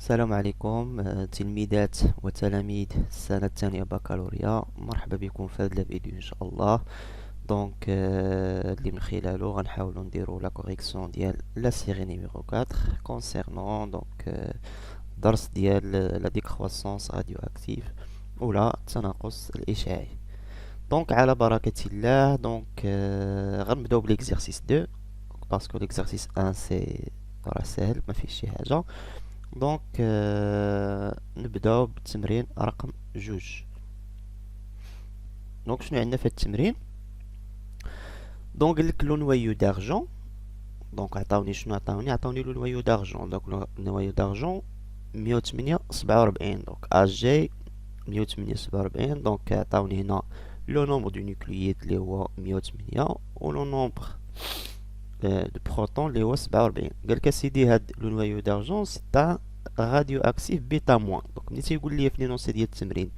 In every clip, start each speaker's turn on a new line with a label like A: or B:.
A: السلام عليكم تلميذات وتلاميذ السنة الثانية بكالوريا، مرحبا بكم في هذا الفيديو ان شاء الله. اللي من خلاله غنحاولوا نديروا لا كوريكسيون ديال لا سيري نيميرو 4 كونسيرنون الدرس ديال لا ديكروسونس راديو اكتيف ولا التناقص الاشعاعي. على بركة الله. غنبداو بليكزارسيس 2 باسكو ليكزارسيس 1 سي راه ساهل ما فيه شي حاجه. نبداو بالتمرين رقم جوج. شنو عندنا في التمرين؟ قالك لو نويو دارجون. عطاوني شنو عطاوني لو نويو دارجون. لو نويو دارجون 147. اج جي 147. عطاوني هنا لو نومبر دو نيوكلييد اللي هو 108 و لو نومبر دو بروتون اللي هو 47. قالك اسيدي هاد لو نويو دارجون سي راديو اكتيف بيتا موان. ملي تيقول لي في لينونسي ديال التمرين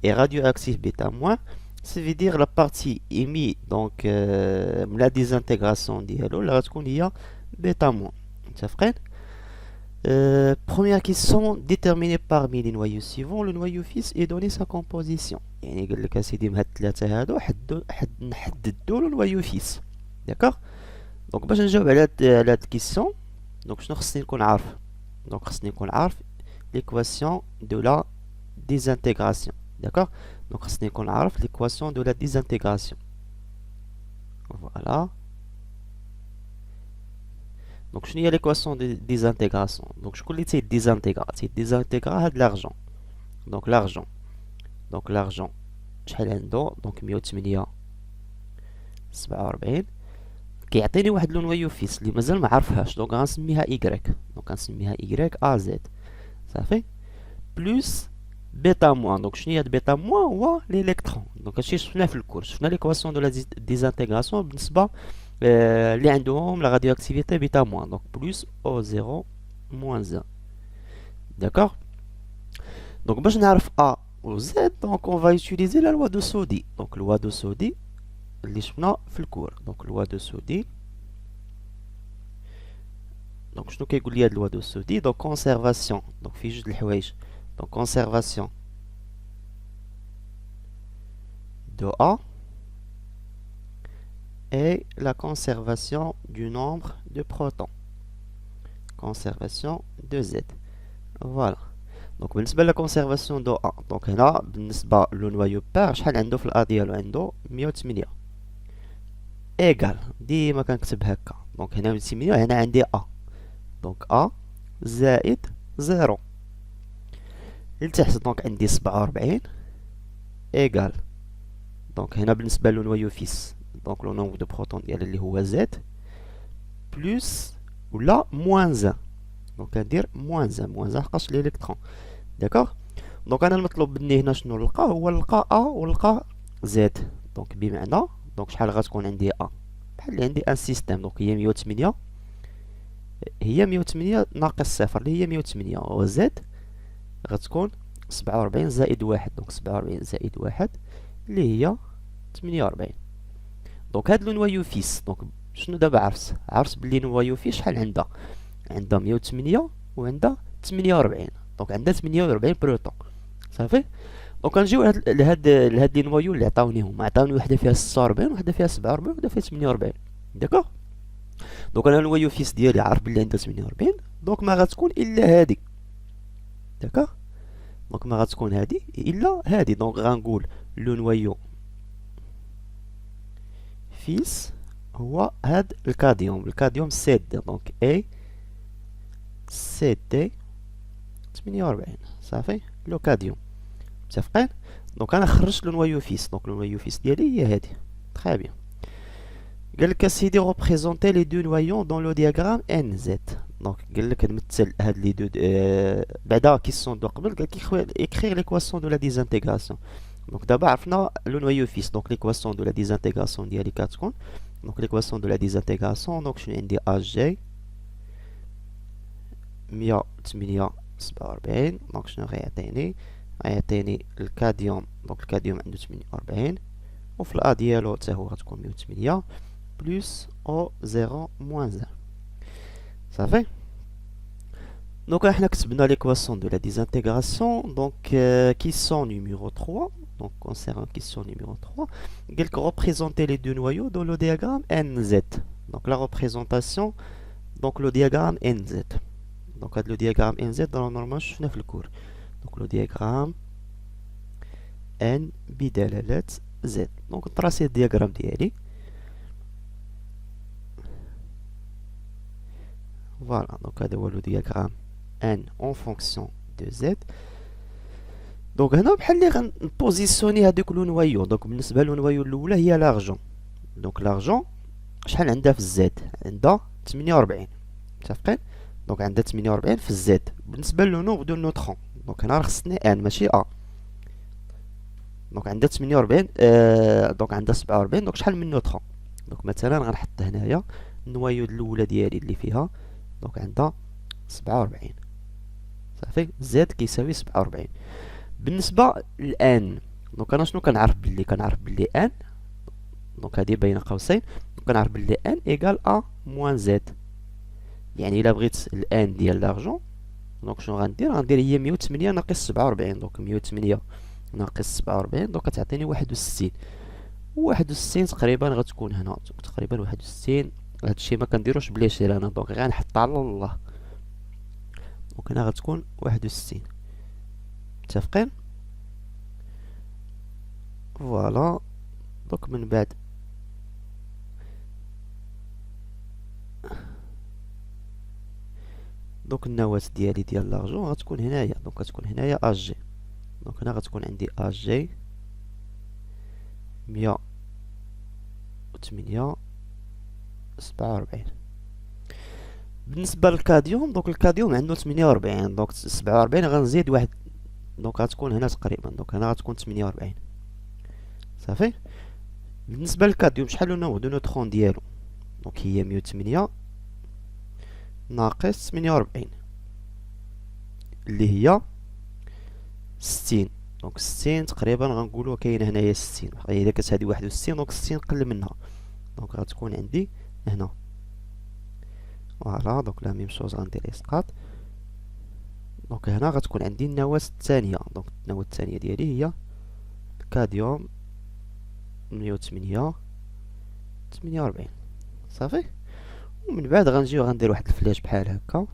A: اي راديو اكتيف بيتا موان سي في دير لا بارتي ايمي من لا ديزانتيغراسيون ديالو اللي غتكون هي بيتا موان. متفقين؟ Première question, déterminée parmi les noyaux suivants, le noyau fils est donné sa composition. يعني قال لك اسيدي من هاد الثلاثه هادو نحددوا له نويو فيس. داكوغ. باش نجاوب على هاد الكيسيون شنو خصني نكون عارف؟ خصني نكون عارف l'équation de la désintégration. D'accord? خصني نكون عارف l'équation de la désintégration. Voilà. شنو هي l'équation de désintégration؟ شكون اللي تيديزانتيغرا هاد l'argent. l'argent. l'argent شحال عنده؟ 108 47 كيعطيني واحد لو نويو فيس اللي مازال ما عرفهاش. غنسميها إيكغيك. غنسميها إيكغيك أ زد. صافي. بلوس بيتا موان. شنو هي بيتا موان؟ هو ليليكترون. هادشي شفناه في الكورس. شفنا ليكواسيون دو لا ديزانتيغراسيون بالنسبه اللي عندهم لا راديو اكتيفيتي بيتا موان. بلوس او زيرو موان زان. داكوغ. باش نعرف ا و زد اون فا يوتيليزي لا لوا دو سودي. لوا دو سودي اللي شفنا في الكور. لوا دو سودي. شنو كيقول لي هاد لوا دو سودي؟ كونسيرفاسيون. فيه جوج الحوايج. conservation de A et la conservation du nombre de protons. Conservation de Z. Voilà. بالنسبة la conservation de A. هنا بالنسبة لو نوايو بار شحال عنده في الأ ديالو؟ عنده 108. إيكال ديما كنكتب هكا. هنا 108 هنا عندي أ. أ زائد زيرو. لتحت عندي 47 ايكال هنا بالنسبة لو نويو فيس لو نومبر دو بروتون ديالها اللي هو زد بلوس ولا موان زان. كندير موان زان حقاش الالكترون. داكوغ. انا المطلوب مني هنا شنو نلقى؟ هو نلقى ا ونلقى زد. بمعنى شحال غتكون عندي ا؟ بحال اللي عندي ان سيستيم. هي 108 هي 108 ناقص صفر اللي هي 108 و زد غتكون 47 زائد واحد. 47 زائد واحد اللي هي 48. هاد لو نوايو فيس شنو دابا عرفت بلي نوايو فيس شحال عندها 108 و عندها 48. عندها 48 بروتون. صافي. كنجيو لهاد لي نوايو اللي عطاونيهم. عطاوني وحده فيها 46 وحده فيها 47 وحده فيها 48. داكوغ. انا النوايو فيس ديالي عارف بلي عندها 48. ما غتكون الا هادي. داكوغ. ما غتكون هادي الا هادي. غنقول لو نوايو فيس هو هاد الكاديوم سي دي. اي سي دي 48. صافي. لو كاديوم. متفقين؟ انا خرجت لو نوايو فيس. لو نوايو فيس ديالي هي هادي. تري بيان. قالك اسيدي ريبريزونتي لي دو نوايون دون لو دياغرام ان زد. قالك نمثل هاد لي دو بعدا كيسيون دو قبل. قالك écrire l'équation de la désintégration. دابا عرفنا لو نوايو فيس. l'équation de la désintégration ديالي كتكون l'équation de la désintégration. شنو عندي؟ اج جي 148. شنو غيعطيني؟ غيعطيني الكاديوم. الكاديوم عنده 48 وفي الأ ديالو حتى هو غتكون 108 بلوس او زيرو موان زان. صافي. Donc, on a كتبنا l'équation de la désintégration. Donc, question numéro 3. Donc, concernant question numéro 3, quel que représenter les deux noyaux dans le diagramme NZ. Donc, la représentation, donc le diagramme NZ. Donc, le diagramme NZ, dans normalement, je fais le cours. Donc, le diagramme N بدلالة Z. Donc, on trace le diagramme ديالي. Voilà, donc هذا هو le diagramme N en fonction de Z. دونك هنا بحال اللي غنبوزيسيوني هادوك لو نوايو. دونك بالنسبه لو نوايو الاولى هي لارجون. دونك لارجون شحال عندها في الزد؟ عندها 48. متفقين؟ دونك عندها 48 في الزد. بالنسبه لو نومبر دو نوترون، دونك هنا راه خصني ان ماشي ا. دونك عندها 48 دونك عندها 47. دونك شحال من نوترون؟ دونك مثلا غنحط هنايا النوايو الاولى ديالي اللي فيها دونك عندها 47. صافي، زد كيساوي 47. بالنسبه لان، دونك انا شنو كنعرف بلي ان، دونك هادي بين قوسين، كنعرف بلي ان ايكال ا موان زد. يعني الا بغيت الان ديال لارجون، دونك شنو غندير هي 108 ناقص 47. دونك 108 ناقص 47 دونك كتعطيني 61. 61 تقريبا غتكون هنا، تقريبا 61. هادشي ما كنديروش بليشير انا، دونك غنحط على الله. دونك هنا غتكون 61. متفقين؟ فوالا. دونك من بعد دونك النواة ديالي ديال لارجون غتكون هنايا. دونك غتكون هنايا اج جي. دونك هنا غتكون عندي اج جي 108 47. بالنسبه للكاديوم، دونك الكاديوم عنده 48. دونك 47 غنزيد واحد، دونك غتكون هنا تقريبا. دونك هنا غتكون 48. صافي. بالنسبه للكاديوم شحال هو دو نوترون ديالو؟ دونك هي 108 ناقص 48 اللي هي 60. دونك 60 تقريبا غنقولوا كاينه هنايا 60. الا كانت هذه 61 دونك 60 قل منها. دونك غتكون عندي هنا. فوالا. دونك لا ميم شوز غندير اسقاط. دونك هنا غتكون عندي النواة الثانيه. دونك النواة الثانيه ديالي هي الكاديوم 108 48. صافي. ومن بعد غنجيو غندير واحد الفلاش بحال هكا.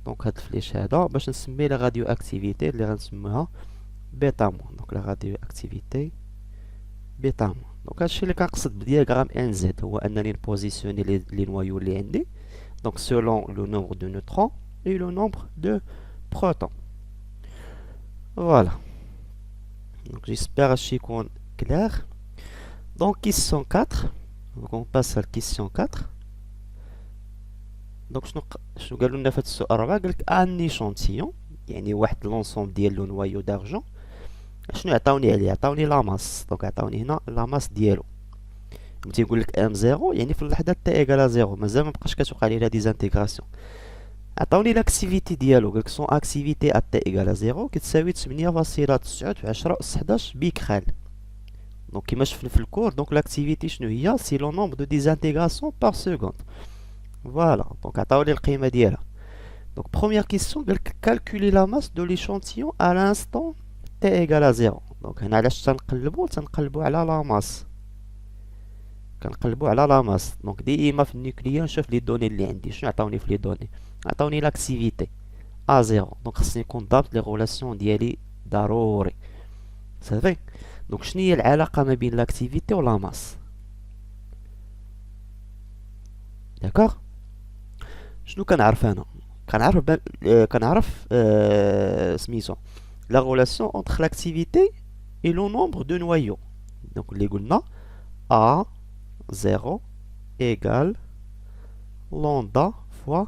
A: دونك هاد الفليش هذا باش نسميه لا راديو اكتيفيتي اللي غنسموها بيتا موان. دونك لا راديو اكتيفيتي بيتا موان. دونك هادشي اللي كنقصد بدياغرام ان زد، هو انني نبوزيسيوني لي نوايو اللي عندي دونك سولون لو نومبر دو نوترون اي لو نومبر دو بروتون. فوالا. دونك جيسبر هادشي يكون كلير. دونك كيسيون 4. دونك اون باس على كيسيون 4. دونك شنو قالوا لنا في هذا السؤال الرابع؟ قالك ان ايشونتيون، يعني واحد لونسومبل ديال لو نوايو دارجون. شنو عطاوني عليه؟ عطاوني لاماس. دونك عطاوني هنا لاماس ديالو. ملي تيقول لك ام زيرو يعني في اللحظه تي ايكال زيرو مازال ما بقاش كتوقع ليه لا ديزانتيغراسيون. عطاوني لاكتيفيتي ديالو، قالك سون اكتيفيتي ا تي ايكال زيرو كتساوي 8.9 في 11 بيكرال. دونك كيما شفنا في الكور، دونك لاكتيفيتي شنو هي؟ سي لو نومبر دو ديزانتيغراسيون بار سكوند. فوالا. دونك عطاولي القيمه ديالها. دونك بروميير كيسيون قالك كالكولي لا ماس دو ليشونتيون ا لانستون تي ايكال زيرو. دونك هنا علاش تنقلبوا على لا ماس؟ كنقلبوا على لا ماس. دونك ديما في النيوكليير نشوف لي دوني اللي عندي. شنو عطاوني في لي دوني؟ عطاوني لاكتيفيتي ا زيرو. دونك خصني يكون ضابط لي غولاسيون ديالي ضروري. صافي. دونك شنو هي العلاقه ما بين لاكتيفيتي و لا ماس؟ داكوغ. شنو كنعرف انا؟ كنعرف سميتو لا غولاسيون اونتر لاكتيفيتي اي لو نومبر دو نوايو. دونك اللي قلنا ا زيرو ايكال لوندا فوا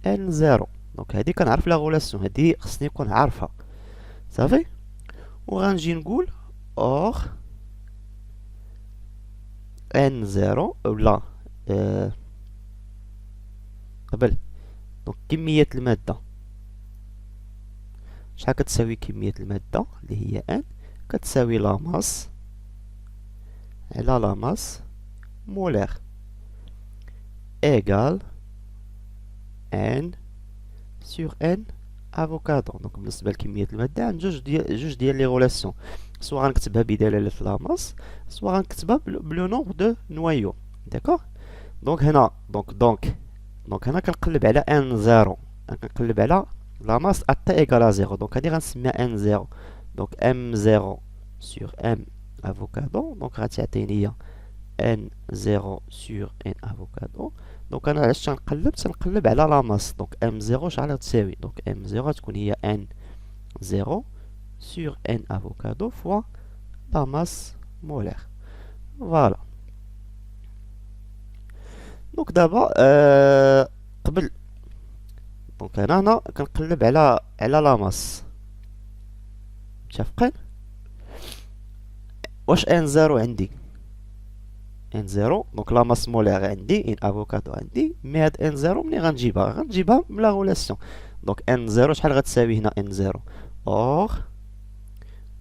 A: ان زيرو. دونك هادي كنعرف لا غولاسيون، هادي خصني نكون عارفها. صافي. وغنجي نقول اور ان زيرو ولا قبل. دونك كمية المادة شحال كتساوي؟ كمية المادة اللي هي ان كتساوي لا ماس على لا ماس مولير. égale n sur n افوكادو. دونك بالنسبه لكميه الماده عندي جوج ديال لي غولاسيون، سواء غنكتبها بدلاله لاماس، سواء غنكتبها بلو نومبر دو نوايو. داكوغ. دونك هنا كنقلب على ان زيرو، كنقلب على لاماس ا ايكال زيرو. دونك هادي غنسميها ان زيرو. دونك ام زيرو سور ام افوكادو، دونك غتعطيني ان زيرو سور ان افوكادو. دونك انا علاش تنقلب على لاماس. دونك ام زيرو شحال غتساوي؟ دونك ام زيرو غتكون هي ان زيرو سور ان افوكادو فوا لاماس مولير. فوالا. دونك دابا قبل، دونك هنا كنقلب على لاماس. متفقين؟ واش ان زيرو عندي؟ ان زيرو دونك لا ماس مولير عندي، ان افوكادو عندي، مي هاد ان زيرو منين غنجيبها من لا غولاسيون. دونك ان زيرو شحال غتساوي هنا؟ ان زيرو اور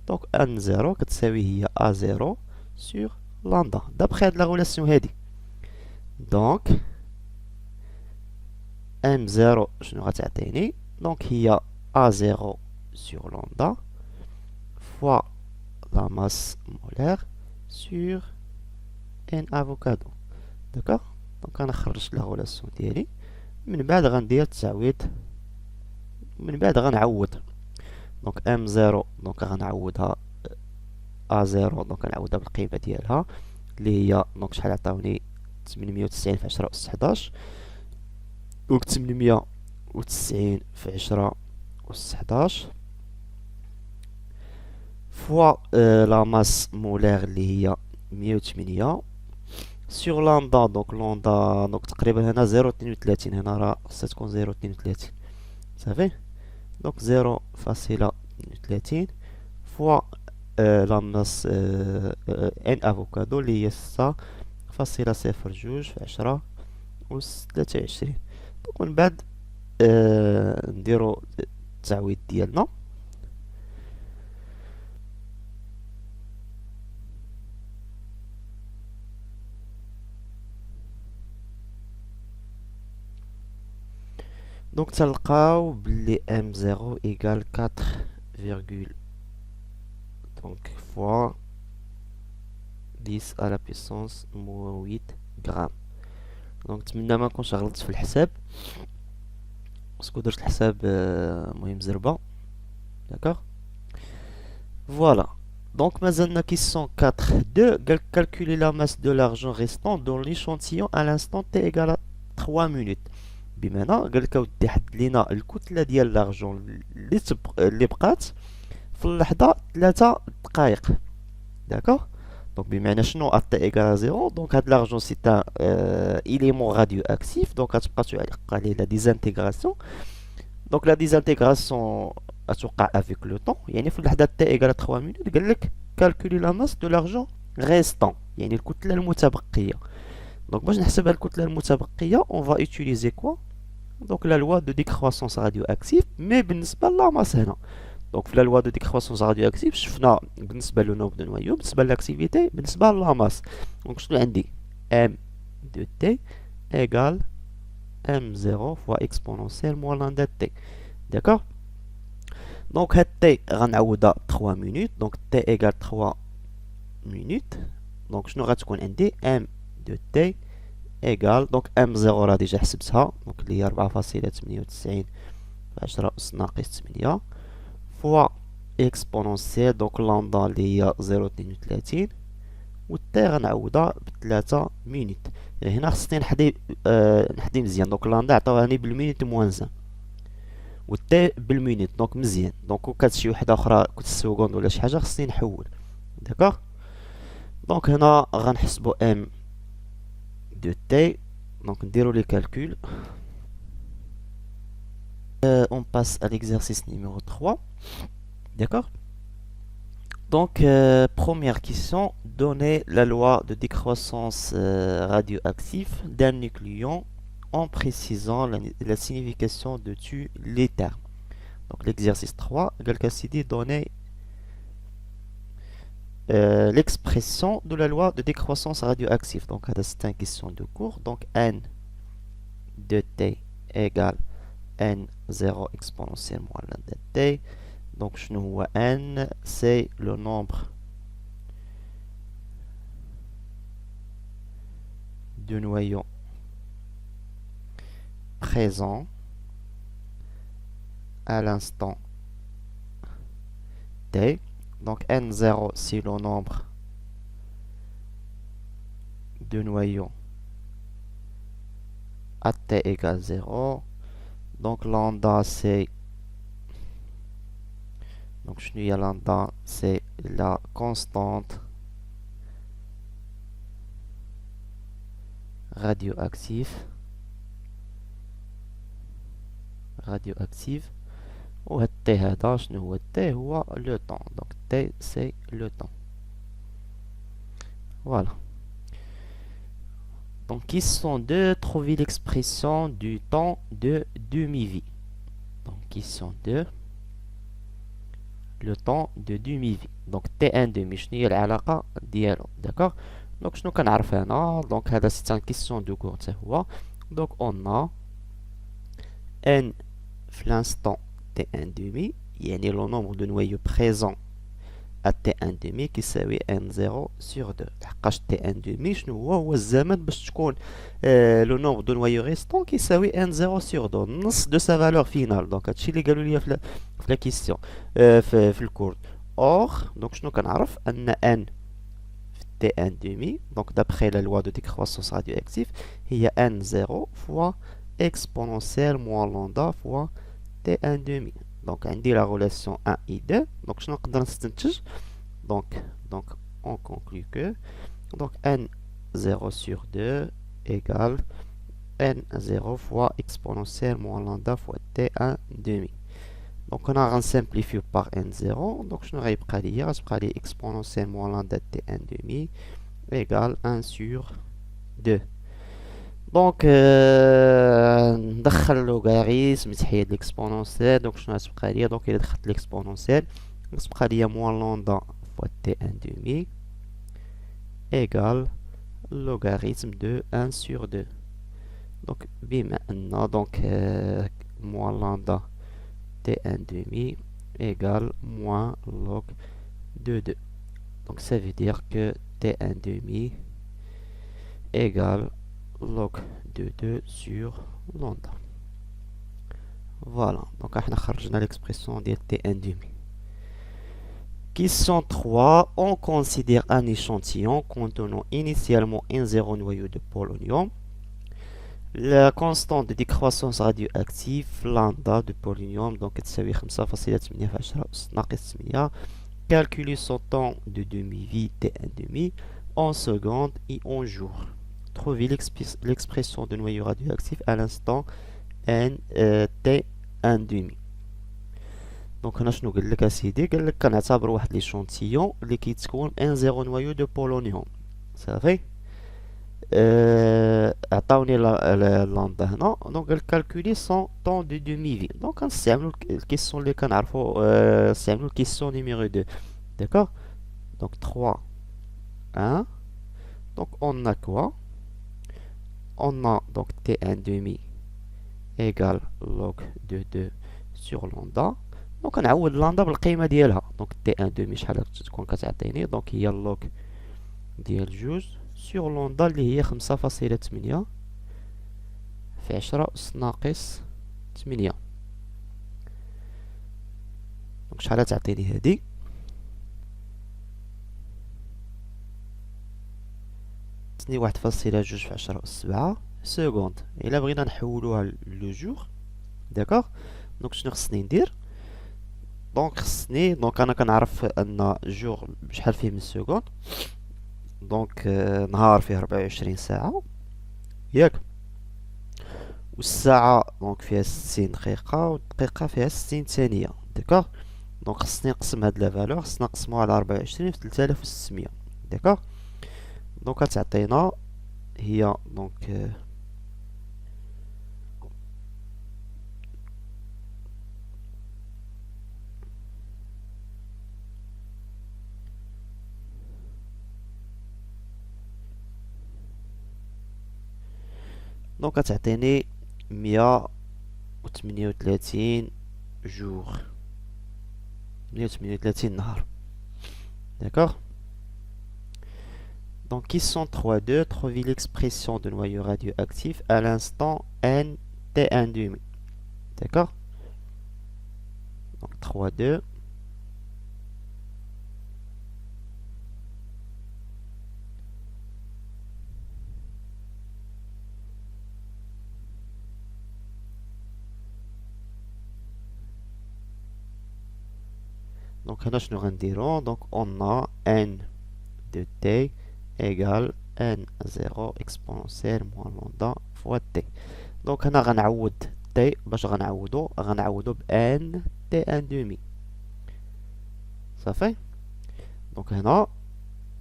A: دونك ان زيرو كتساوي هي ا زيرو سور لامدا دابخي هاد لا غولاسيون هادي. دونك ام زيرو شنو غتعطيني؟ دونك هي ا زيرو سور لامدا فوا لا ماس مولير سور ان افوكادو. داكوغ. دونك انا خرجت لا غولاسيون ديالي، من بعد غندير التعويض، من بعد غنعوض. دونك ام زيرو دونك غنعوضها ا زيرو، دونك غنعوضها بالقيمه ديالها اللي هي دونك شحال عطاوني؟ 890 في 10 أس 11. دونك 890 في 10 أس 11 فوا لا ماس مولير اللي هي 108 سور لامدا. دونك لامدا دونك تقريبا هنا 0.32، هنا راه خصها تكون 0.32 صافي. دونك 0.32 فوا لا ماس ان افوكادو اللي هي 6.02 في 10 أس 23. دونك من بعد نديرو التعويض ديالنا. دونك تلقاو بلي ام زيرو ايكال 4 فيرغول دونك فوا 10 على بيسونس موان 8 غرام. دونك نتمنى ما نكونش غلطت في الحساب، باسكو درت الحساب مهم زربه. داكوغ. فوالا. دونك مازالنا كيسيون 4 2 قال calculer la masse de l'argent restant dans l'échantillon à l'instant t égale 3 minutes. بمعنى قال لك اودي حد لينا الكتله ديال لارجون اللي بقات في اللحظه 3 دقائق. داكوغ. دونك بمعنى شنو ا تي ايكال زيرو؟ دونك هاد لارجون سي ان اليمون راديو اكتيف، دونك غتبقى تعلق عليه لا ديزانتيغراسيون. دونك لا ديزانتيغراسيون غتوقع افيك لو طون، يعني في اللحظه تي ايكال 3 مينوت قال لك كالكولي لا ماس دو لارجون ريستون، يعني الكتله المتبقيه. دونك باش نحسبها الكتله المتبقيه اون فا اوتيليزي كوا؟ دونك لا لوا دو ديكرواسونس راديو اكتيف، مي بالنسبه لا ماس هنا. دونك في لا لوا دو ديكرواسونس راديو اكتيف شفنا بالنسبه لو نومبر دو نوايو، بالنسبه لاكتيفيتي، بالنسبه لا ماس. دونك شنو عندي؟ ام دو تي ايكال ام زيرو فوا اكسبونونسيال موان لندا تي. داكوغ. دونك هاد تي غنعوضها 3 مينوت، دونك تي ايكال 3 مينوت. دونك شنو غتكون عندي؟ ام دو تي ايكال دونك ام زيرو راه ديجا حسبتها، دونك اللي هي 4.98 في 10 أس ناقص 8 فوا اكسبونونسيال دونك لامدا اللي هي 0.32 والتي غنعوضها ب3 مينوت. يعني هنا خصني نحدي مزيان. دونك لامدا عطاوهاني بالمينوت موان زان والتي بالمينوت، دونك مزيان. دونك وكانت شي وحده اخرى كنت السكوند ولا شي حاجه خصني نحول. داكوغ. دونك هنا غنحسبو ام دو تي، دونك نديرو لي كالكول. On passe à l'exercice numéro 3. D'accord. Donc, première question. Donner la loi de décroissance radioactive d'un nucléon en précisant la signification de tous les termes. Donc, l'exercice 3, Galkacidi donner l'expression de la loi de décroissance radioactive. Donc, c'est une question de cours. Donc, N de t égale n0 exponentielle moins lambda de t. Donc, je nous vois n, c'est le nombre de noyaux présents à l'instant t. Donc, n0, c'est le nombre de noyaux à t égale 0. Donc, lambda, c'est... Donc, je dis à lambda, c'est la constante radioactive. و t هذا شنو هو t هو le temps. Donc, t, c'est le temps. Voilà. Donc, question 2, trouver l'expression du temps de demi-vie. Donc, question 2, le temps de demi-vie. Donc, t1 demi, شنو هي العلاقة ديالو. D'accord. Donc, شنو كنعرف هنا. Donc, هذا c'est une question de cours حتى هو. Donc, on a n في l'instant t1 demi, يعني le nombre de noyaux présents à t1 demi كيساوي n0 sur 2. لحقاش t1 demi شنو هو الزمن باش تكون لو نومبر دو نوايو ريستون كيساوي n0 sur 2 نص دو سا فالور فينال. دونك هادشي اللي قالوا لي في لا كيسيون في الكور. اور دونك شنو كنعرف ان n في t1 demi دونك دابخي لا لوا دو ديكرواسونس راديوأكتيف هي n0 فوا exponentielle moins lambda fois t1 demi. Donc, on dit la relation 1 et 2. Donc, je vais نستنتج. Donc, on conclut que donc n0 sur 2 égale n0 fois exponentielle moins lambda fois t1 demi. Donc, on a simplifié par n0. Donc, je vais غيبقى لي exponentielle moins lambda t1 demi égale 1 sur 2. دونك ندخل لوغاريتم تحيد ليكسبونونسيال. دونك شنو غتبقى ليا. دونك الا دخلت ليكسبونونسيال غتبقى ليا موان لوندا فوا تي ان دومي ايغال لوغاريتم دو ان سور دو. دونك بما ان دونك موان لوندا تي ان دومي ايغال موان لوغ دو دو. دونك ça veut dire que t1 demi égale log de 2 sur lambda. Voilà, donc on a خرجنا l'expression de t1 demi. Question 3. On considère un échantillon contenant initialement un zéro noyau de polonium. La constante de décroissance radioactive lambda de polonium donc تساوي 5.8 في 10 أس ناقص 8. Calculer son temps de demi-vie t1 demi en secondes et en jours. Trouver l'expression de noyau radioactif à l'instant n t1 demi. دونك هنا شنو قال لك اسيدي. قال لك كنعتبر واحد ليشونتيون اللي كيتكون ان زيرو نوايو دو بولونيوم صافي. عطاوني لامدا هنا. دونك قال كالكولي سون طون دو دومي في. دونك كنستعملو الكيسيون اللي كنعرفو نستعملو الكيسيون نيميرو 2. داكوغ. دونك 3 1. دونك اون ا كوا. On a donc t1 demi égale log de 2 sur lambda. Donc on a lambda بالقيمة ديالها. Donc t1 demi شحال تكون كتعطيني. Donc هي log ديال 2 sur lambda اللي هي 5.8 في 10 أس ناقص 8. دونك شحال تعطيني هادي. عطيني 1.2 في 10 أس 7 سكوند. إلا بغينا نحولوها لو جور داكوغ. دونك شنو خصني ندير. دونك خصني دونك انا كنعرف ان جور شحال فيه من سكوند. دونك نهار فيه 24 ساعة ياك. والساعة دونك فيها 60 دقيقة والدقيقة فيها 60 ثانية داكوغ. دونك خصني نقسم هاد لا فالور. خصنا نقسموها على 24 في 3600 داكوغ. دونك غتعطينا هي دونك دونك غتعطيني 138 jours. 138 نهار. D'accord? Donc, question 3.2. Trouvez l'expression de noyau radioactif à l'instant n T1 demi. D'accord? Donc, 3.2. Donc, هنا شنو غنديرو؟ Donc, on a n de t égale n0 exponentielle moins lambda fois t. Donc, هنا غنعوض t باش غنعوضو ب n t1 demi. صافي. دونك هنا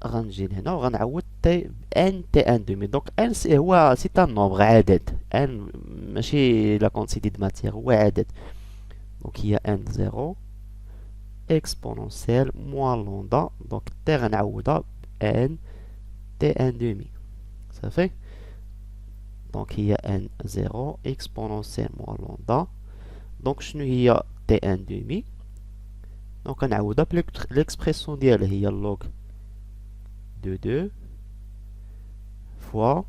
A: غنجي لهنا وغنعوض t ب n t1 demi. دونك n هو سي ان نومبر عدد. n ماشي لا كونتيتي د ماتيغ، هو عدد. دونك هي n0 exponentielle moins lambda. Donc t غنعوضها ب n t1 demi. صافي. دونك هي n0 exponentielle moins lambda. دونك شنو هي t1 demi؟ دونك غنعوضها بليكسبريسيون ديالها هي log de 2 fois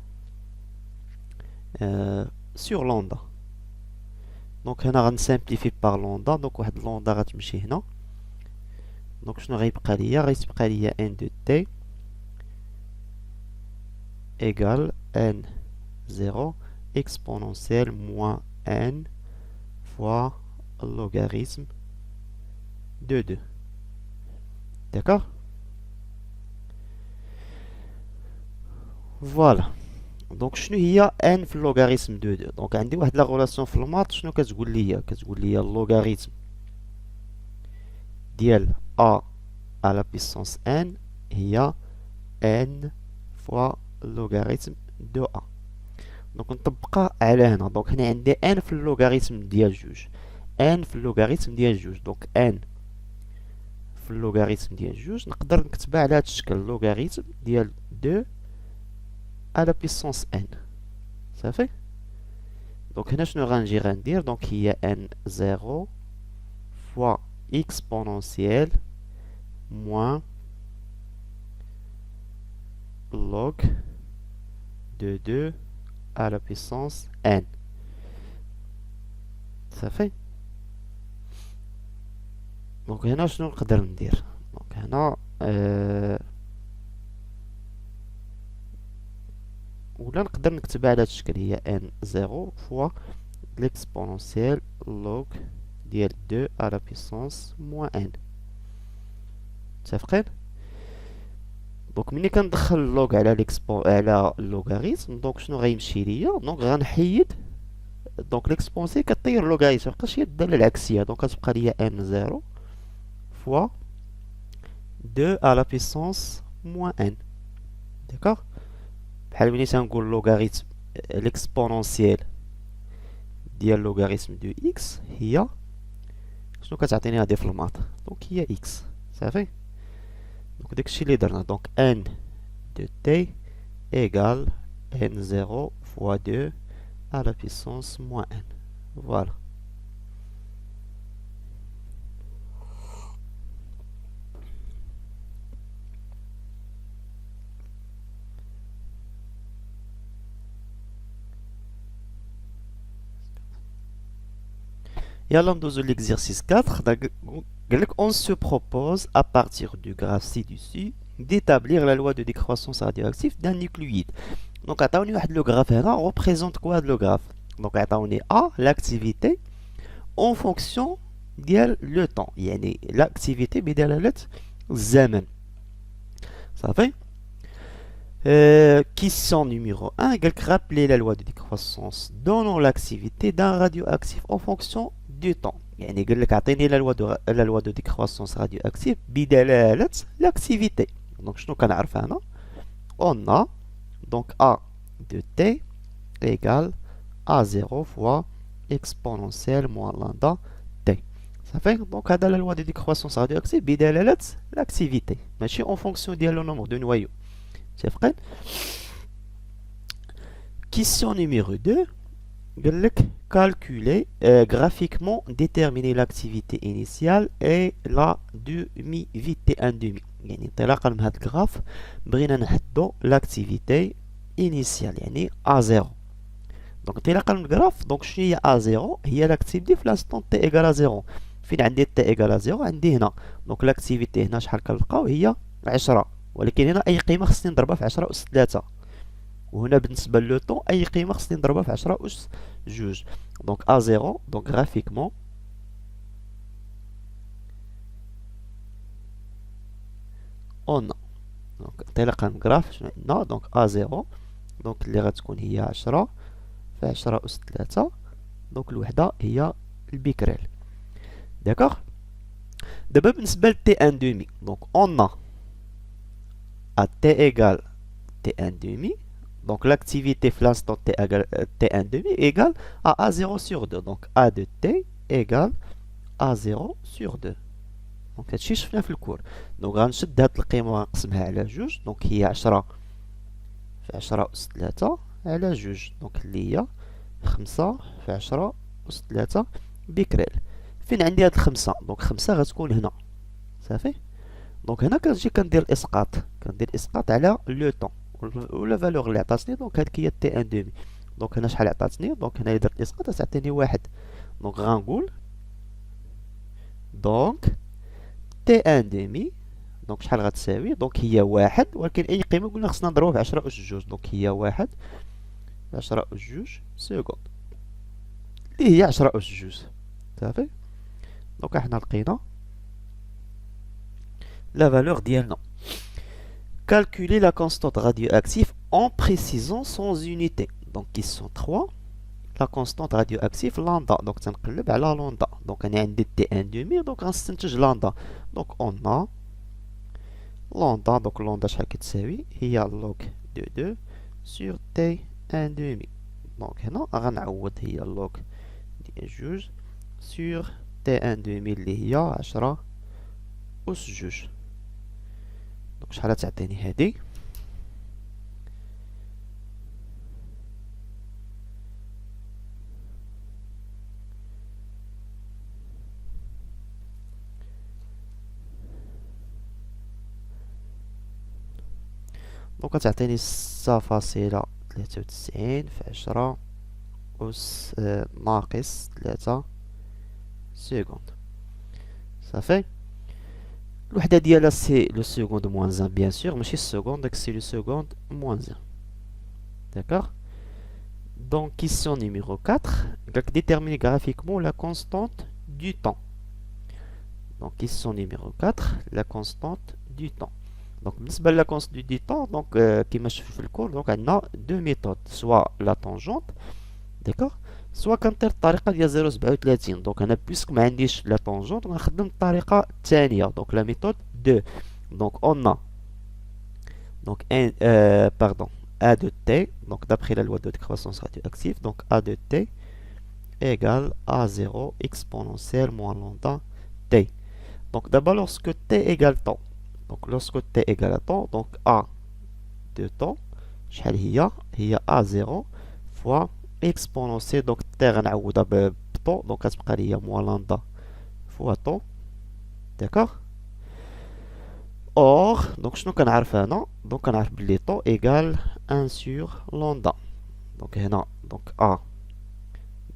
A: sur lambda. دونك هنا غنسامبليفي بار لامدا. دونك واحد لامدا غتمشي هنا. دونك شنو غيبقى ليا؟ غيبقى ليا n de t égale n0 exponentielle moins n fois logarithme de 2. D'accord? Voilà. دونك شنو هي n في اللوغاريتم دو 2؟ دونك عندي واحد لا غولاسيون في المات. شنو كتقول لي؟ كتقول لي اللوغاريتم ديال a à la puissance n هي n fois اللوغاريتم دو a. دونك نطبقها على هنا. دونك هنا عندي n في اللوغاريتم ديال جوج، n في اللوغاريتم ديال جوج. دونك n في اللوغاريتم ديال جوج نقدر نكتبها على هذا الشكل، اللوغاريتم ديال 2 à la puissance n. صافي. دونك هنا شنو غندير؟ دونك هي n0 fois exponentielle moins log de 2 à la puissance n. صافي. دونك هنا شنو نقدر ندير؟ دونك هنا ولا نقدر نكتبها على هذا الشكل، هي n0 fois l'exponentielle log ديال 2 à la puissance moins n. متفقين؟ دونك ملي كندخل اللوغ على اللوغاريتم، دونك شنو غيمشي ليا؟ دونك غنحيد دونك ليكسبونسي كطير اللوغاريتم، مبقاش هي الداله العكسيه. دونك كتبقى ليا n0 fois 2 à la puissance moins n. داكوغ؟ بحال ملي تنقول لوغاريتم ليكسبونونسيال ديال لوغاريتم دو اكس هي شنو كتعطيني هادي في الماط؟ دونك هي اكس. صافي. دونك داكشي اللي درنا. دونك n de t égale n0 fois 2 à la puissance moins n. Voilà. يلا ندوزو l'exercice 4. On se propose à partir du graphe ci-dessus d'établir la loi de décroissance radioactive d'un nucléoïde. Donc عطاوني واحد لو graphe هنا représente quoi le graphe. Donc عطاوني A l'activité en fonction ديال le temps، يعني l'activité بدلالة الزمن. صافي. Question numéro 1. Rappeler la loi de décroissance donnant l'activité d'un radioactif en fonction du temps. يعني قال لك اعطيني la loi de décroissance radioactive بدلالة l'activité. Donc شنو كنعرف انا؟ On a donc A de T égale A0 fois exponentielle moins lambda T. صافي. Donc هذا la loi de décroissance radioactive بدلالة l'activité ماشي en fonction ديال le nombre de noyaux. C'est vrai. Question numéro 2. قال لك calculer graphiquement déterminer l'activité initiale et la demi-vie T1 demi. يعني انطلاقا من هذا الجراف بغينا نحدو l'activité initiale يعني A0. دونك انطلاقا من الجراف دونك شنو هي A0 هي l'activité في l'instant T égale à 0. فين عندي T égale à 0 عندي هنا دونك l'activité هنا شحال كنلقاو هي 10 ولكن هنا اي قيمه خصني نضربها في 10 اس 3 وهنا بالنسبه لو طون اي قيمه خصني نضربها في 10 اس 2 دونك A0 دونك graphiquement on دونك انطلاقا من الجراف شنو عندنا دونك A0 دونك اللي غتكون هي 10 في 10 اس 3 دونك الوحده هي البيكريل داكوغ دابا بالنسبه ل T1 demi دونك on a à T égale T1 demi donc l'activité في l'instant T égale T1 demi égale à A0 sur 2 donc A de T égale A0 sur 2 دونك هادشي شفنا في الكور دونك غنشد هاد القيمة وغنقسمها على جوج دونك هي 10 في 10 أس 3 على جوج دونك اللي هي 5 في 10 أس 3 بكريل فين عندي هاد الخمسة دونك 5 غتكون هنا صافي دونك هنا كنجي كندير الإسقاط كندير الإسقاط على لو طون ولا فالور اللي عطاتني دونك هاديك هي تي ان دومي دونك هنا شحال عطاتني دونك هنا درت الإسقاط تعطيني واحد دونك غنقول دونك تي ان دومي دونك شحال غتساوي دونك هي واحد ولكن اي قيمه قلنا خصنا نضربوها في 10 اس جوج دونك هي واحد في 10 اس جوج سكوند اللي هي 10 اس جوج صافي دونك احنا لقينا لا فالور ديالنا calculer la constante radioactive en précisant son unité donc ils sont 3 la constante radioactive lambda donc تنقلب على lambda donc انا عندي تي ان دومي دونك غنستنتج lambda donc on a lambda donc lambda شحال كتساوي هي log de 2 sur t 1 demi donc هنا غنعوض هي log ديال جوج sur t 1 demi اللي هي 10 أس جوج دونك شحال تعطيني هادي دونك تعطيني 6.93 في 10 أس ناقص 3 سكوند صافي الوحدة ديالها سي لو سكوند موان 1 بيان سور ماشي السكوند داك سي لو سكوند موان 1 d'accord donc question numéro 4 قالك déterminer graphiquement la constante du temps donc question numéro 4 la constante du temps donc بالنسبة لا constante du temps donc كيما شفتو في الكور دونك عندنا دو ميثود سوا لا طونجونت داكوغ سوا كنطير الطريقه ديال 0.37 دونك انا بويسك ما عنديش لا طونجونت غنخدم الطريقه الثانيه دونك لا ميثود 2 دونك اون دونك ان باردون a de t donc d'après la loi de décroissance radioactive donc a de t égale a0 exponentielle moins lambda t donc d'abord lorsque t égale temps donc lorsque t égale à temps donc a de temps شحال هي a0 fois exponentielle donc t غنعوضها بطون دونك كتبقى ليا موان لامدا فوا طون داكوغ اور دونك شنو كنعرف انا دونك كنعرف بلي طون ايغال 1 سور لامدا دونك هنا دونك ا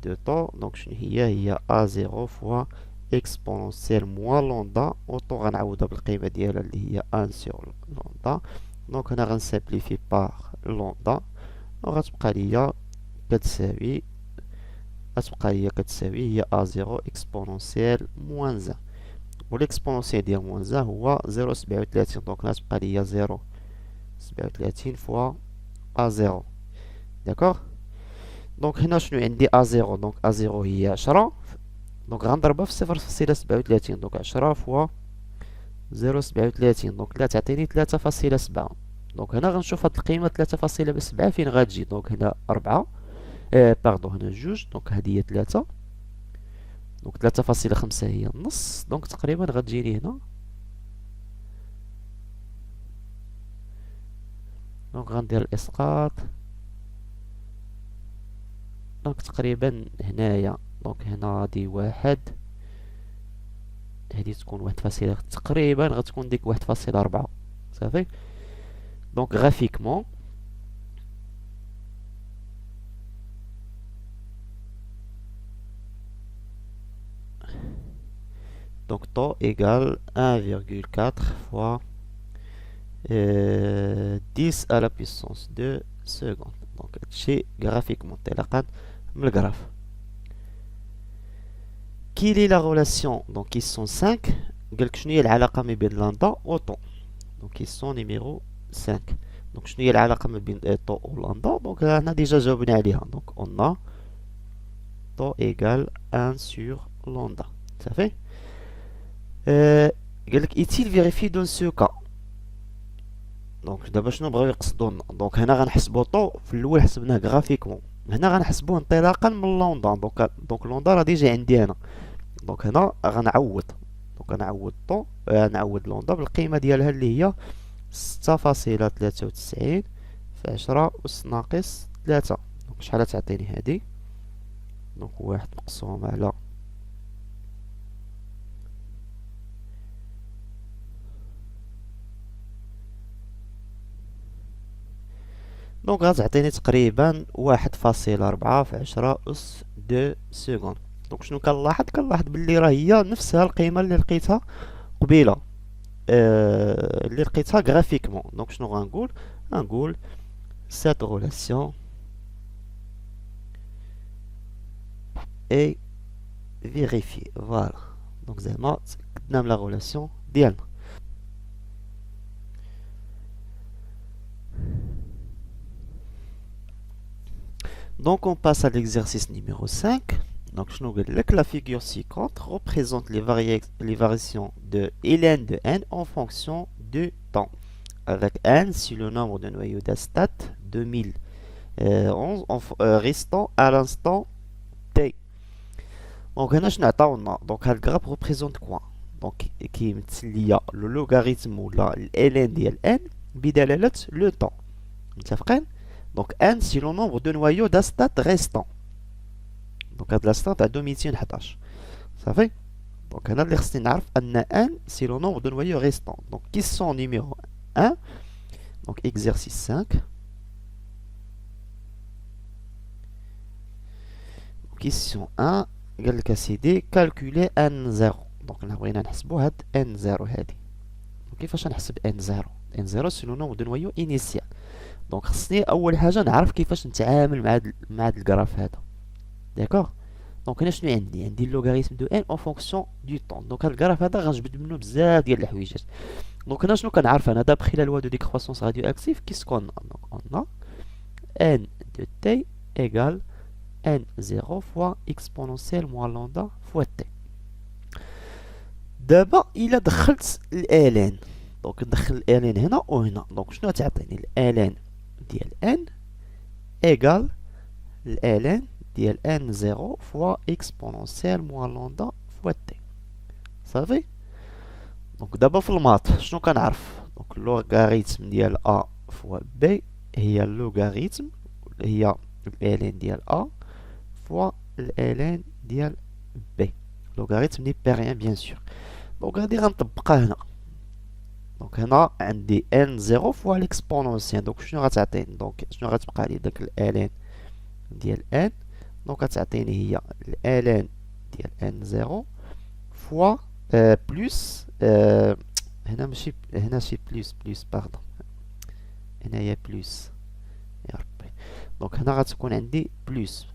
A: دو طون دونك شنو هي a0 فوا exponentielle موان لامدا او طون غنعوضها بالقيمه ديالها اللي هي 1 سور لامدا دونك هنا غنسامبليفي بار لامدا وغتبقى ليا كتساوي هي a0 exponentielle moins 1 و l'exponentielle ديال moins 1 هو 0.37 دونك غتبقى ليا 0.37 فوا a0 داكوغ دونك هنا شنو عندي a0 دونك a0 هي 10 دونك غنضربها في 0.37 دونك 10 فوا 0.37 دونك لا تعطيني 3.7 دونك هنا غنشوف هاد القيمة 3.7 فين غتجي دونك هنا 4 باردون هنا جوج دونك هادي هي 3 دونك 3.5 هي النص دونك تقريبا غتجيني هنا دونك غندير الاسقاط دونك تقريبا هنايا، دونك هنا غادي واحد، هادي تكون 1 تقريبا غتكون ديك 1.4. صافي. دونك غرافيكمون donc taux égale 1,4 fois 10 à la puissance 2 secondes. Donc هادشي graphiquement انطلاقا من الجراف. Quelle est la relation? Donc ils sont 5. قالك شنو هي العلاقة ما بين لندا و طو. Donc ils sont numéro 5. Donc شنو هي العلاقة ما بين طو و لندا؟ Donc هنا ديجا جاوبنا عليها. Donc on a taux égale 1 sur lambda. صافي. قالك est-il vérifié dans ce cas؟ دونك دابا شنو بغاو يقصدوا لنا؟ دونك هنا غنحسبوا طو في الاول حسبناه غرافيكمون، هنا غنحسبوه انطلاقا من لوندا. دونك لوندا راه ديجا عندي انا، دونك هنا غنعوض. دونك غنعوض طو، نعوض لوندا بالقيمه ديالها اللي هي 6.93 في 10 أس ناقص 3. دونك شحال تعطيني هادي؟ دونك 1 مقسوم على دونك غتعطيني تقريبا 1.4 في 10 أس 2 سكوند. دونك شنو كنلاحظ؟ كنلاحظ بلي راه هي نفسها القيمة اللي لقيتها قبيلة، اللي لقيتها غرافيكمون. دونك شنو غنقول cette relation est vérifiée. فوالا. دونك زعما تأكدنا من لا غولاسيون ديالنا. Donc on passe à l'exercice numéro 5. Donc la figure ci-contre représente les variations de ln de n en fonction du temps. Avec n si le nombre de noyaux d'Astat 2011 restant à l'instant t. Donc donc le graphe représente quoi? Donc qui est le logarithme ou ln ديال n بدلالة le temps. متفقين؟ Donc n c'est le nombre de noyaux d'Astat restants. Donc l'Astat à 211. Ça fait? Donc on a n c'est le nombre de noyaux restants. Donc qui sont numéro 1? Donc exercice 5. Question 1. قال لك اسيدي calculer n0. Donc on بغينا نحسبوا هاد n0 هادي. كيفاش نحسب n0؟ n0 c'est le nombre de noyaux initial. دونك خصني اول حاجه نعرف كيفاش نتعامل مع هاد الجراف هذا. داكوغ. دونك هنا شنو عندي اللوغاريتم دو ان اون فونكسيون دو طون. دونك هاد الجراف هذا غنجبد منه بزاف ديال الحويجات. دونك هنا شنو كنعرف انا دابخي لا لوا دو ديكروسونس راديو اكتيف كيسكون. دونك اون ان دو تي ايغال n 0 fois exponentielle moins lambda fois t. دابا الا دخلت ln، دونك ندخل ln هنا وهنا. دونك شنو تعطيني ln ديال n égal ln ديال n 0 fois exponentielle moins lambda fois t. صافي. دونك دابا في الماط شنو كنعرف؟ دونك اللوغاريتم ديال a fois b هي اللوغاريتم هي ln ديال a fois ln ديال b. لوغاريتم نيبيريان بيان سور. دونك غادي غنطبقها هنا. دونك هنا عندي n 0 فوا ليكسبونونسيال. دونك شنو غتعطيني؟ دونك شنو غتبقى لي؟ داك ln ديال n. دونك غتعطيني هي ln ديال n 0 فوا بلس هنا ماشي هنا شي بلس باردون، هنايا بلس يا ربي. دونك هنا غتكون عندي بلس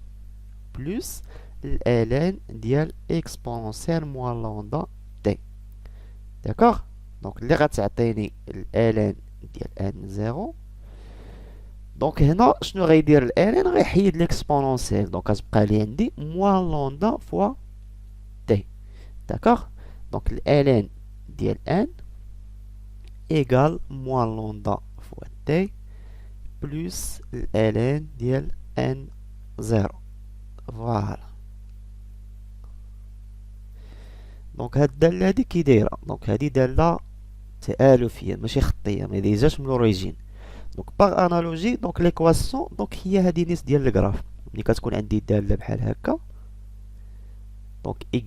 A: ln ديال اكسبونونسيال موان لامدا تي. داكوغ. دونك اللي غتعطيني ln ديال n 0. دونك هنا شنو غيدير ln؟ غيحيد ليكسبونونسيال. دونك غتبقى لي عندي موان لامدا فوا تي. داكوغ. دونك ln ديال n ايغال موان لامدا فوا تي بلس ln ديال n 0. فوالا. دونك هاد الدالة هادي كي دايرة؟ دونك هادي دالة تآلفية ماشي خطية، ما دايزاش من لوريجين. دونك باغ انالوجي دونك ليكواسيون دونك هي هادي نيس ديال الجراف. ملي كتكون عندي دالة بحال هكا دونك y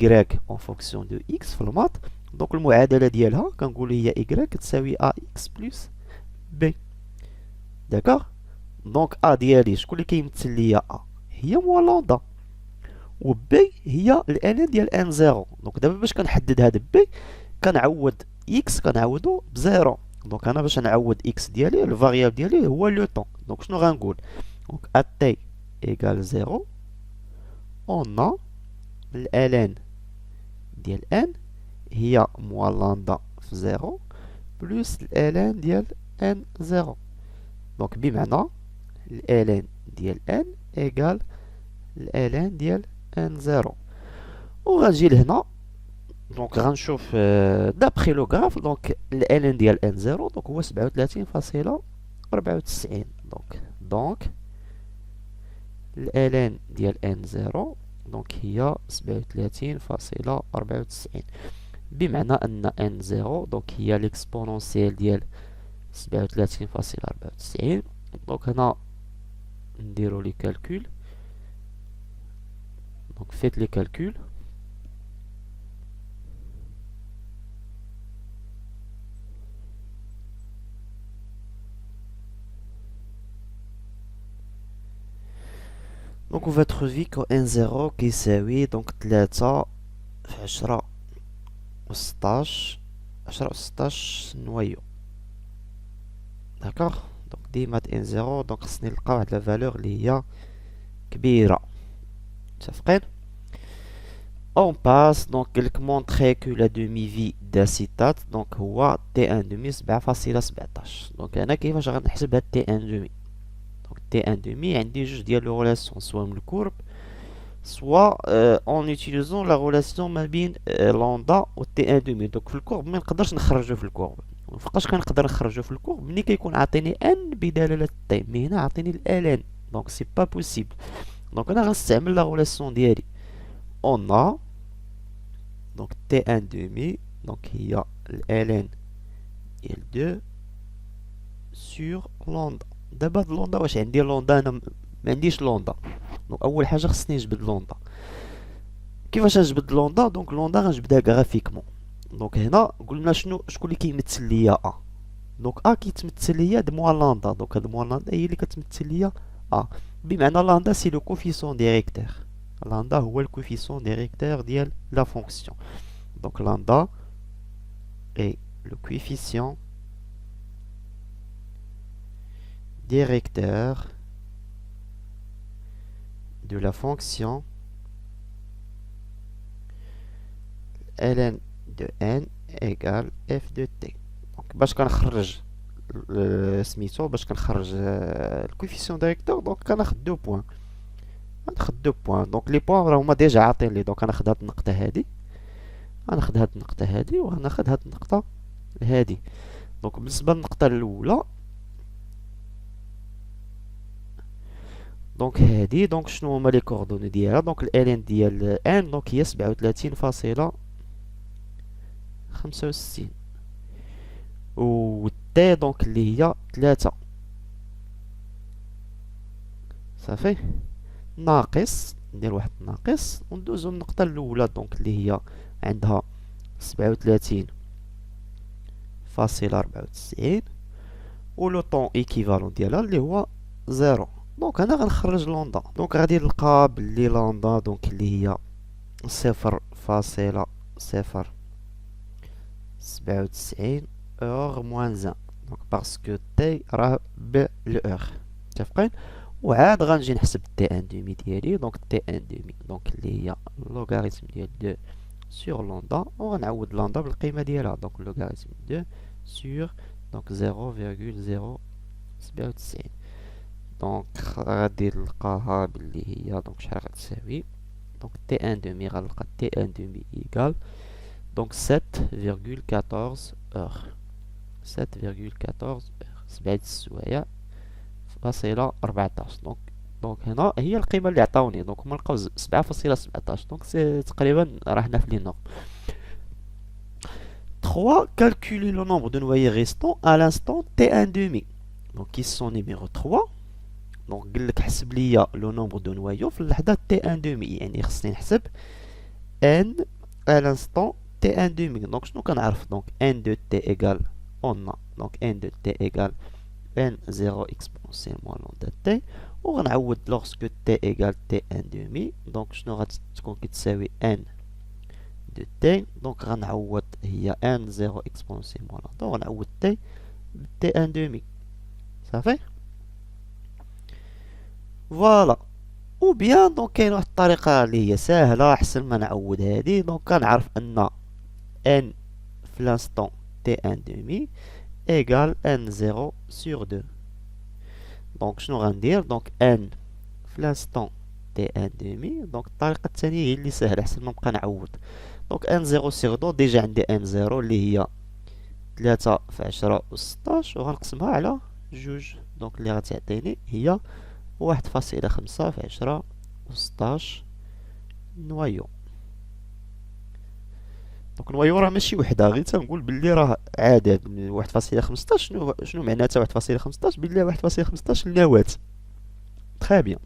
A: en fonction de x في الماط دونك المعادلة ديالها كنقولو هي y كتساوي ax بلس b داكوغ دونك a ديالي شكون اللي كيمثل ليا a هي موان لامدا و b هي الان ديال ان زيرو دونك دابا باش كنحدد هاد b كنعوض x كنعوضو بزيرو دونك انا باش نعوض x ديالي الفاريابل ديالي هو لو طون دونك شنو غنقول دونك a t égale 0 on a الان ديال n هي موان لامدا في 0 بلس الان ديال ان زيرو دونك بمعنى الان ديال n égale الان ديال ان زيرو و غنجي لهنا دونك غنشوف دابخي لو غراف دونك الان ديال ان زيرو دونك هو 37.94 دونك الان ديال ان زيرو دونك هي 37.94 بمعنى ان ان زيرو دونك هي ليكسبونونسيال ديال 37.94 دونك هنا نديرو لي كالكول دونك فيت لي كالكول دونك و فا تخوفي كو ان زيرو كيساوي دونك 3 في 10 و 16 10 و 16 نوايو داكوغ دونك ديما ان زيرو دونك خصني نلقى واحد لا فالور اللي هي كبيرة متفقين اون باس دونك قالك مونطخي كو لا دومي في داسيتات دونك هو تي ان دومي 7.17 دونك انا كيفاش غنحسب هاد تي ان دومي دونك تي ان دومي عندي جوج ديال لو ريلاسيون سوا من الكورب سوا اون اوتيليزون لا ريلاسيون ما بين لوندا و تي ان دومي دونك في الكورب ما نقدرش نخرجو في الكورب فوقاش كنقدر نخرجو في الكورب ملي كيكون عاطيني ان بدلاله تي مي هنا عاطيني الان دونك سي با بوسيبل دونك انا غنستعمل لا ريلاسيون ديالي اون ا دونك تي ان دومي دونك هي الان ديال 2 سور لوندا دابا هاد لوندا واش عندي لوندا انا ما عنديش لوندا دونك اول حاجه خصني نجبد لوندا كيفاش نجبد لوندا دونك لوندا غنجبدها غرافيكمون دونك هنا قلنا شكون اللي كيمثل ليا ا دونك ا كيتمثل ليا د موان لاندا دونك هاد موان لاندا هي اللي كتمثل ليا ا بمعنى لاندا سي لو كوفيسيون ديريكتور لاندا هو الكوفيسيون ديريكتور ديال لا فونكسيون دونك لاندا اي لو كوفيسيون directeur de la fonction ln de n égale f de t دونك باش كنخرج سميتو باش كنخرج الكوفيسيون ديريكتور دونك كناخد دو بوين غناخد دو بوين دونك لي بوين راهما ديجا عاطين لي دونك غناخد هاد النقطه هادي غناخد هاد النقطه هادي وغناخد هاد النقطه هادي دونك بالنسبه للنقطه الاولى دونك هادي دونك شنو هما لي كوردوني ديالها دونك الالين ديال ان دونك هي 37.65 و تي دونك اللي هي 3 صافي ناقص ندير واحد ناقص وندوزو للنقطة الأولى دونك اللي هي عندها 37.94 و لو طون ايكيفالون ديالها اللي هو 0 دونك انا غنخرج لوندا دونك غادي نلقى بلي لوندا دونك اللي هي 0.097 اور موان 1 دونك باسكو تي راه بالاور متفقين وعاد غنجي نحسب تي ان دومي ديالي دونك تي ان دومي دونك اللي هي لوغاريتم ديال 2 سور لوندا وغنعوض لوندا بالقيمه ديالها دونك لوغاريتم 2 سور دونك 0.097 دونك غادي نلقاها باللي هي دونك شحال غتساوي دونك تي ان دومي غنلقى تي ان دومي ايكال دونك 7.14 اور 7.14 اور 7 السوايع فاصلة 14 دونك هنا هي القيمة اللي عطاوني دونك هما لقاو 7.17 دونك سي تقريبا راه حنا في لي نورم 3 calculer le nombre de noyés restants à l'instant T1 demi donc ils sont numéro 3 دونك قالك حسب ليا لو نومبر دو نوايو في اللحظة تي ان دومي، يعني خصني نحسب ان à l'instant t1 demi. Donc شنو كنعرف؟ دونك n de t égale on a donc n de t égale n0 exponentielle moins lambda t، وغنعوض lorsque t égale t1 demi. donc شنو غتكون كتساوي n de t، donc غنعوض هي n0 exponentielle moins lambda، وغنعوض t ب t1 demi. صافي فوالا. او بيان دونك كاين واحد الطريقة اللي هي ساهلة احسن ما نعوض هادي. دونك كنعرف ان n في l'instant t1 demi égale n0 sur 2. دونك شنو غندير؟ دونك n في l'instant t1 demi، دونك الطريقة الثانية هي اللي ساهلة احسن ما نبقى نعوض. دونك n0 sur 2 ديجا عندي n0 اللي هي 3 في 10 و 16، وغنقسمها على جوج، دونك اللي غتعطيني هي 1.5 في 10 و 16 نوايو. دونك نوايو راه ماشي وحده، غير تنقول بلي راه عدد من 1.15. شنو معناتها 1.15؟ بلي 1.15 النواة. تري بيان.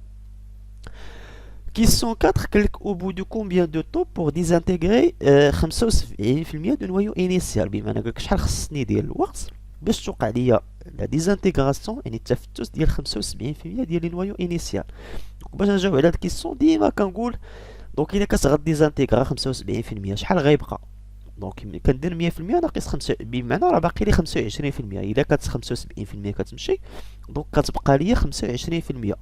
A: Question 4, au bout de combien de temps pour désintégrer 75% du noyau initial؟ بمعنى قالك شحال خصني ديال الوقت باش توقع ليا لا ديزانتيغراسيون، يعني التفتت ديال 75% ديال لي نوايو انيسيال. باش نجاوب على هاد الكيسيون ديما كنقول دونك الا كتغديزانتيغرا 75% شحال غيبقى؟ دونك كندير 100% ناقص 5، بمعنى راه باقي لي 25%. الا كانت 75% كتمشي دونك كتبقى ليا 25%.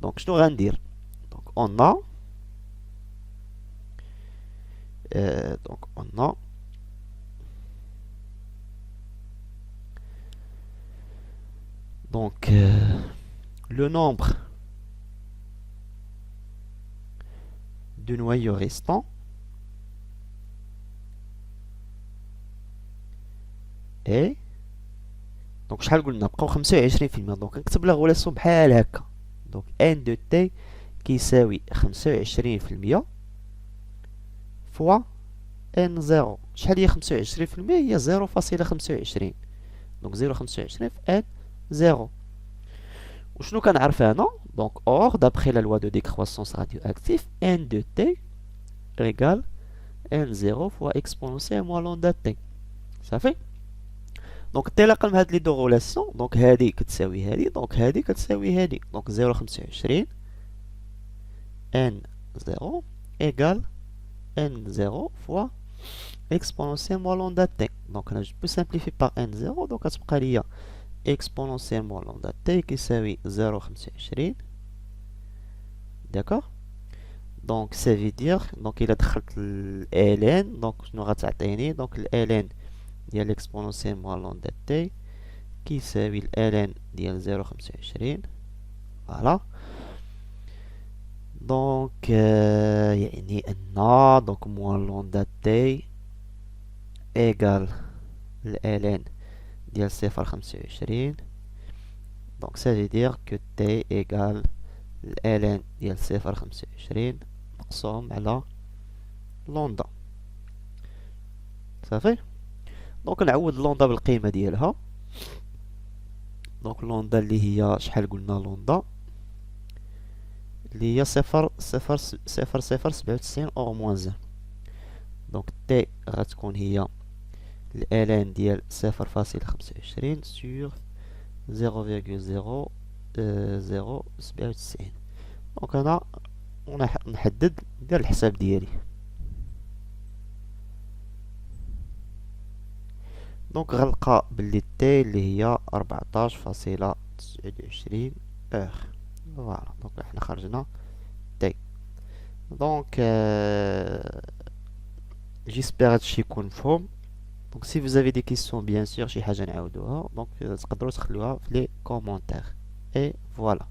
A: دونك شنو غندير؟ دونك اون ا دونك اون ا donc le nombre de noyaux restants est donc شحال قلنا بقاو 25%. دونك نكتب لا غولاسيون بحال هكا. دونك ان دو تي كيساوي 25% فوا ان زيرو. شحال هي 25%؟ هي 0.25. دونك 0.25 في ان زيرو. وشنو كنعرف انا؟ دونك اور دابخي لا لوا دو ديكرواسونس راديو اكتيف ان دو تي ريغال ان زيرو فوا اكسبونونسيال موان لوندا تي. صافي. دونك انطلاقا من هاد لي دو غولاسيون دونك هادي كتساوي هادي، دونك هادي كتساوي هادي. دونك 0.25 ان زيرو ايغال ان زيرو فوا اكسبونونسيال موان لوندا تي. دونك انا جو بو سامبليفي بار ان زيرو، دونك كتبقى ليا exponentiellement lambda t كيساوي 0.25. داكوغ. دونك ça veut dire دونك الا دخلت ال ln دونك شنو غتعطيني؟ دونك ال ln ديال exponentiellement lambda t كيساوي ال ln ديال 0.25. فوالا. دونك يعني ان دونك موان لوندا تي ايغال ال ln ديال 0.25. donc ça veut dire que t égale ln ديال 0.25 مقسوم على لوندا. صافي. دونك نعوض لوندا بالقيمة ديالها. دونك لوندا اللي هي شحال قلنا؟ لوندا اللي هي 0.0097 اور موان 1. دونك t غتكون هي ln ديال 0.25 sur 0.0097. دونك انا نحدد ندير الحساب ديالي. دونك غنلقى بلي تي اللي هي 14.29 اور. فوالا. دونك حنا خرجنا تي. دونك جيسبيغ هادشي يكون مفهوم. Donc si vous avez des questions bien sûr شي حاجة نعاودوها دونك تقدروا تخلوها في لي كومونتير. et voilà.